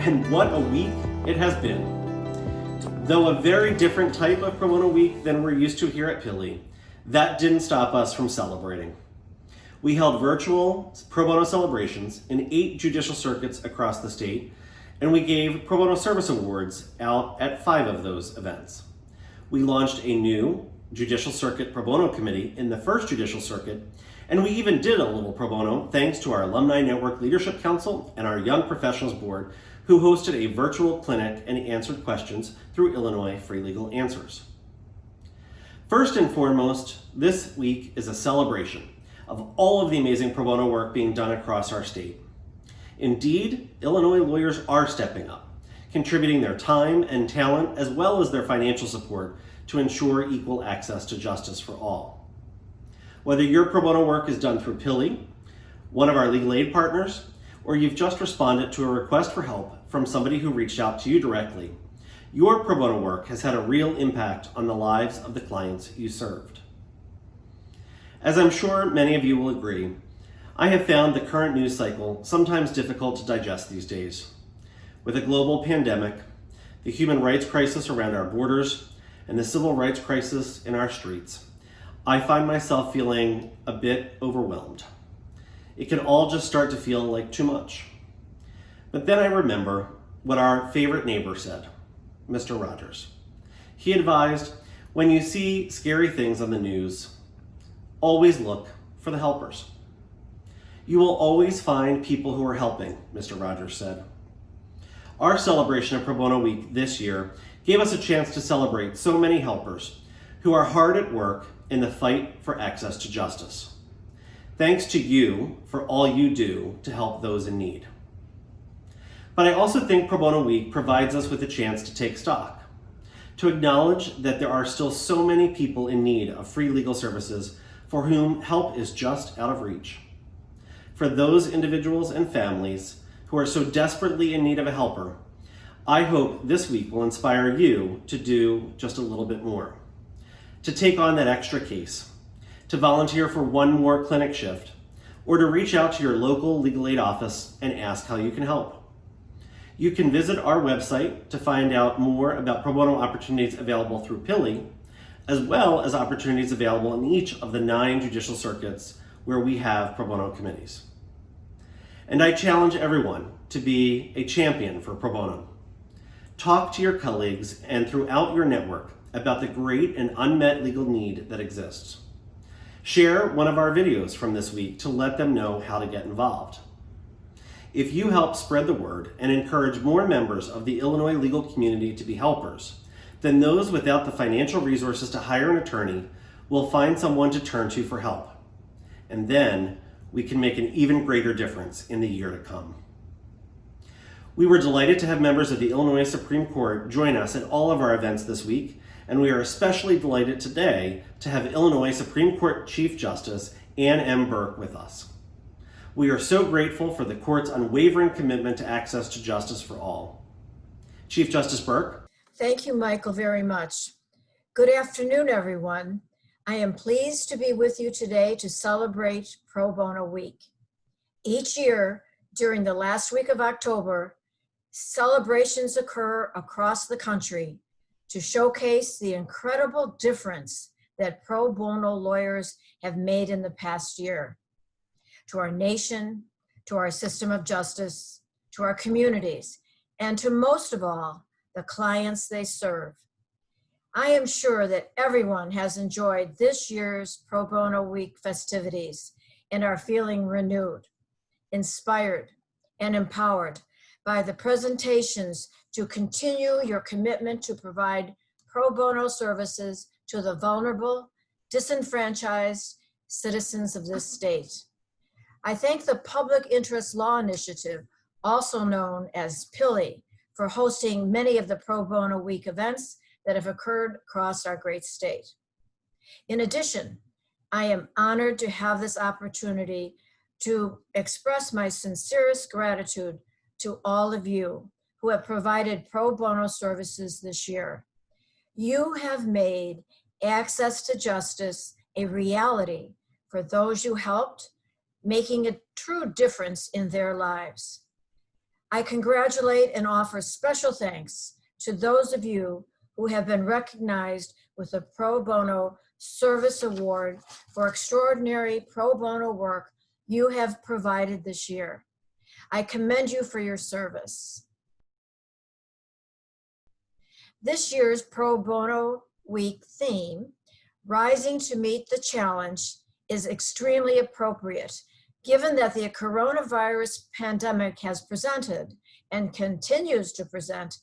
And what a week it has been. Though a very different type of Pro Bono week than we're used to here at PILI, that didn't stop us from celebrating. We held virtual Pro Bono celebrations in 8 judicial circuits across the state, and we gave Pro Bono Service Awards out at 5 of those events. We launched a new Judicial Circuit Pro Bono Committee in the 1st Judicial Circuit, and we even did a little pro bono thanks to our Alumni Network Leadership Council and our Young Professionals Board, who hosted a virtual clinic and answered questions through Illinois Free Legal Answers. First and foremost, this week is a celebration of all of the amazing pro bono work being done across our state. Indeed, Illinois lawyers are stepping up, contributing their time and talent as well as their financial support to ensure equal access to justice for all. Whether your pro bono work is done through PILI, one of our legal aid partners, or you've just responded to a request for help from somebody who reached out to you directly, your pro bono work has had a real impact on the lives of the clients you served. As I'm sure many of you will agree, I have found the current news cycle sometimes difficult to digest these days. With a global pandemic, the human rights crisis around our borders, and the civil rights crisis in our streets, I find myself feeling a bit overwhelmed. It can all just start to feel like too much. But then I remember what our favorite neighbor said, Mr. Rogers. He advised, when you see scary things on the news, always look for the helpers. You will always find people who are helping, Mr. Rogers said. Our celebration of Pro Bono Week this year gave us a chance to celebrate so many helpers who are hard at work in the fight for access to justice. Thanks to you for all you do to help those in need. But I also think Pro Bono Week provides us with a chance to take stock, to acknowledge that there are still so many people in need of free legal services for whom help is just out of reach. For those individuals and families who are so desperately in need of a helper, I hope this week will inspire you to do just a little bit more, to take on that extra case, to volunteer for one more clinic shift, or to reach out to your local legal aid office and ask how you can help. You can visit our website to find out more about pro bono opportunities available through PILI, as well as opportunities available in each of the 9 judicial circuits where we have pro bono committees. And I challenge everyone to be a champion for pro bono. Talk to your colleagues and throughout your network about the great and unmet legal need that exists. Share one of our videos from this week to let them know how to get involved. If you help spread the word and encourage more members of the Illinois legal community to be helpers, then those without the financial resources to hire an attorney will find someone to turn to for help. And then we can make an even greater difference in the year to come. We were delighted to have members of the Illinois Supreme Court join us at all of our events this week, and we are especially delighted today to have Illinois Supreme Court Chief Justice Ann M. Burke with us. We are so grateful for the court's unwavering commitment to access to justice for all. Chief Justice Burke. Thank you, Michael, very much. Good afternoon, everyone. I am pleased to be with you today to celebrate Pro Bono Week. Each year, during the last week of October, celebrations occur across the country to showcase the incredible difference that pro bono lawyers have made in the past year to our nation, to our system of justice, to our communities, and to most of all, the clients they serve. I am sure that everyone has enjoyed this year's Pro Bono Week festivities and are feeling renewed, inspired, and empowered by the presentations to continue your commitment to provide pro bono services to the vulnerable, disenfranchised citizens of this state. I thank the Public Interest Law Initiative, also known as PILI, for hosting many of the Pro Bono Week events that have occurred across our great state. In addition, I am honored to have this opportunity to express my sincerest gratitude to all of you who have provided pro bono services this year. You have made access to justice a reality for those you helped, making a true difference in their lives. I congratulate and offer special thanks to those of you who have been recognized with the Pro Bono Service Award for extraordinary pro bono work you have provided this year. I commend you for your service. This year's Pro Bono Week theme, Rising to Meet the Challenge, is extremely appropriate, given that the coronavirus pandemic has presented and continues to present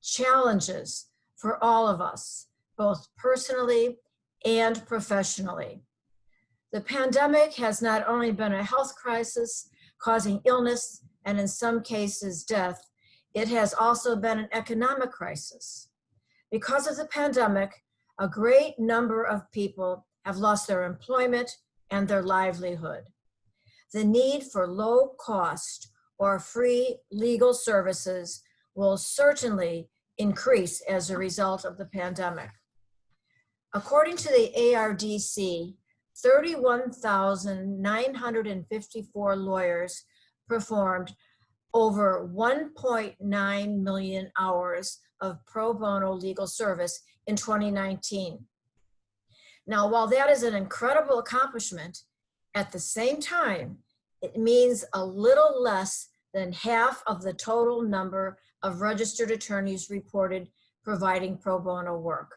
challenges for all of us, both personally and professionally. The pandemic has not only been a health crisis causing illness and in some cases death, it has also been an economic crisis. Because of the pandemic, a great number of people have lost their employment and their livelihood. The need for low cost or free legal services will certainly increase as a result of the pandemic. According to the ARDC, 31,954 lawyers performed over 1.9 million hours of pro bono legal service in 2019. Now, while that is an incredible accomplishment, at the same time, it means a little less than half of the total number of registered attorneys reported providing pro bono work.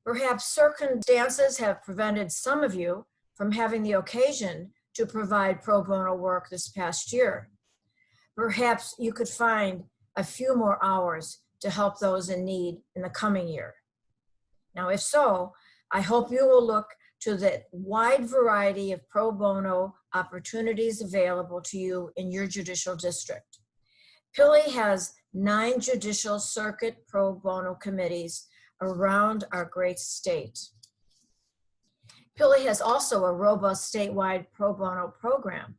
Perhaps circumstances have prevented some of you from having the occasion to provide pro bono work this past year. Perhaps you could find a few more hours to help those in need in the coming year. Now, if so, I hope you will look to the wide variety of pro bono opportunities available to you in your judicial district. PILI has 9 judicial circuit pro bono committees around our great state. PILI has also a robust statewide pro bono program,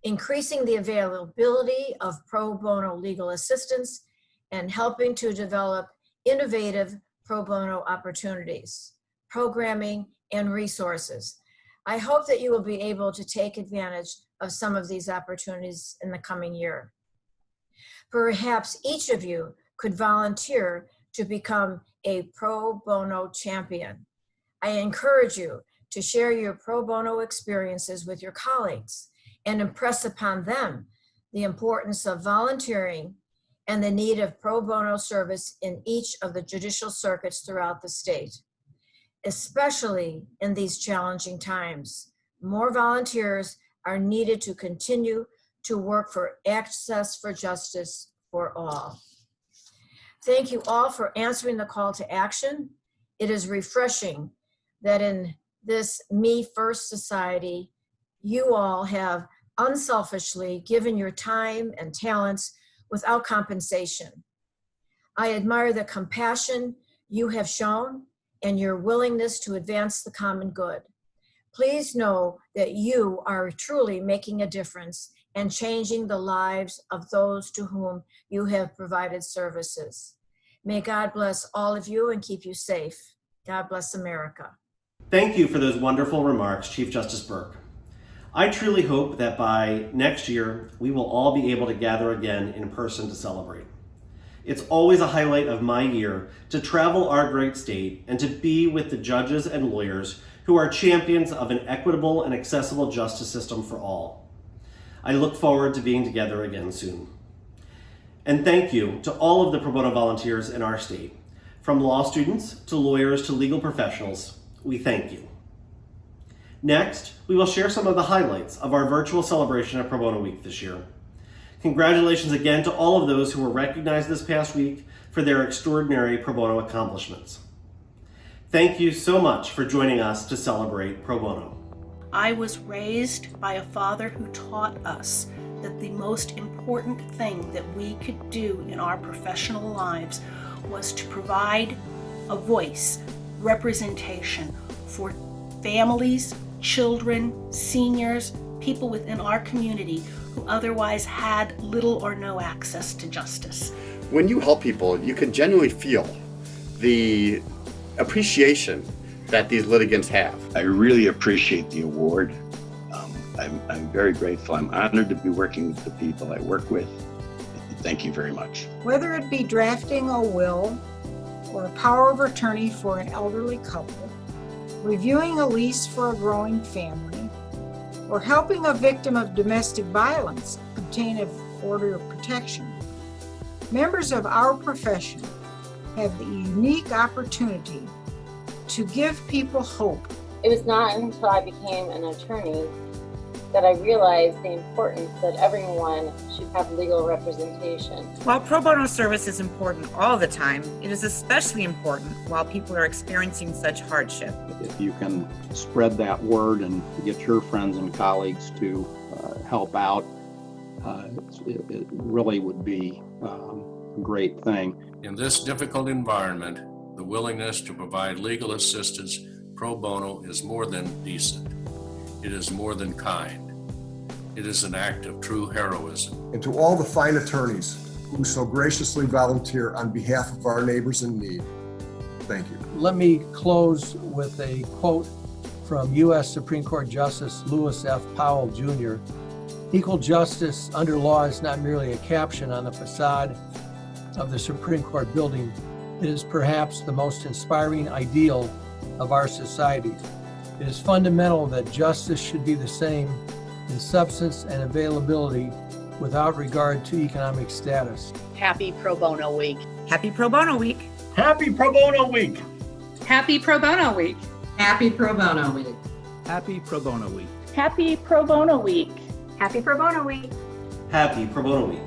increasing the availability of pro bono legal assistance and helping to develop innovative pro bono opportunities, programming, and resources. I hope that you will be able to take advantage of some of these opportunities in the coming year. Perhaps each of you could volunteer to become a pro bono champion. I encourage you to share your pro bono experiences with your colleagues and impress upon them the importance of volunteering and the need of pro bono service in each of the judicial circuits throughout the state. Especially in these challenging times, more volunteers are needed to continue to work for access for justice for all. Thank you all for answering the call to action. It is refreshing that in this Me First society, you all have unselfishly given your time and talents without compensation. I admire the compassion you have shown and your willingness to advance the common good. Please know that you are truly making a difference and changing the lives of those to whom you have provided services. May God bless all of you and keep you safe. God bless America. Thank you for those wonderful remarks, Chief Justice Burke. I truly hope that by next year, we will all be able to gather again in person to celebrate. It's always a highlight of my year to travel our great state and to be with the judges and lawyers who are champions of an equitable and accessible justice system for all. I look forward to being together again soon. And thank you to all of the pro bono volunteers in our state. From law students to lawyers to legal professionals, we thank you. Next, we will share some of the highlights of our virtual celebration of Pro Bono Week this year. Congratulations again to all of those who were recognized this past week for their extraordinary pro bono accomplishments. Thank you so much for joining us to celebrate pro bono. I was raised by a father who taught us that the most important thing that we could do in our professional lives was to provide a voice, representation for families, children, seniors, people within our community who otherwise had little or no access to justice. When you help people, you can genuinely feel the appreciation that these litigants have. I really appreciate the award. I'm very grateful. I'm honored to be working with the people I work with. Thank you very much. Whether it be drafting a will or a power of attorney for an elderly couple, reviewing a lease for a growing family, or helping a victim of domestic violence obtain an order of protection, members of our profession have the unique opportunity to give people hope. It was not until I became an attorney that I realized the importance that everyone should have legal representation. While pro bono service is important all the time, it is especially important while people are experiencing such hardship. If you can spread that word and get your friends and colleagues to help out, it really would be a great thing. In this difficult environment, the willingness to provide legal assistance pro bono is more than decent. It is more than kind. It is an act of true heroism. And to all the fine attorneys who so graciously volunteer on behalf of our neighbors in need, thank you. Let me close with a quote from U.S. Supreme Court Justice Lewis F. Powell, Jr. Equal justice under law is not merely a caption on the facade of the Supreme Court building. It is perhaps the most inspiring ideal of our society. It is fundamental that justice should be the same in substance and availability without regard to economic status. Happy Pro Bono Week. Happy Pro Bono Week. Happy Pro Bono Week. Happy Pro Bono Week. Happy Pro Bono Week. Happy Pro Bono Week. Happy Pro Bono Week. Happy Pro Bono Week. Happy Pro Bono Week.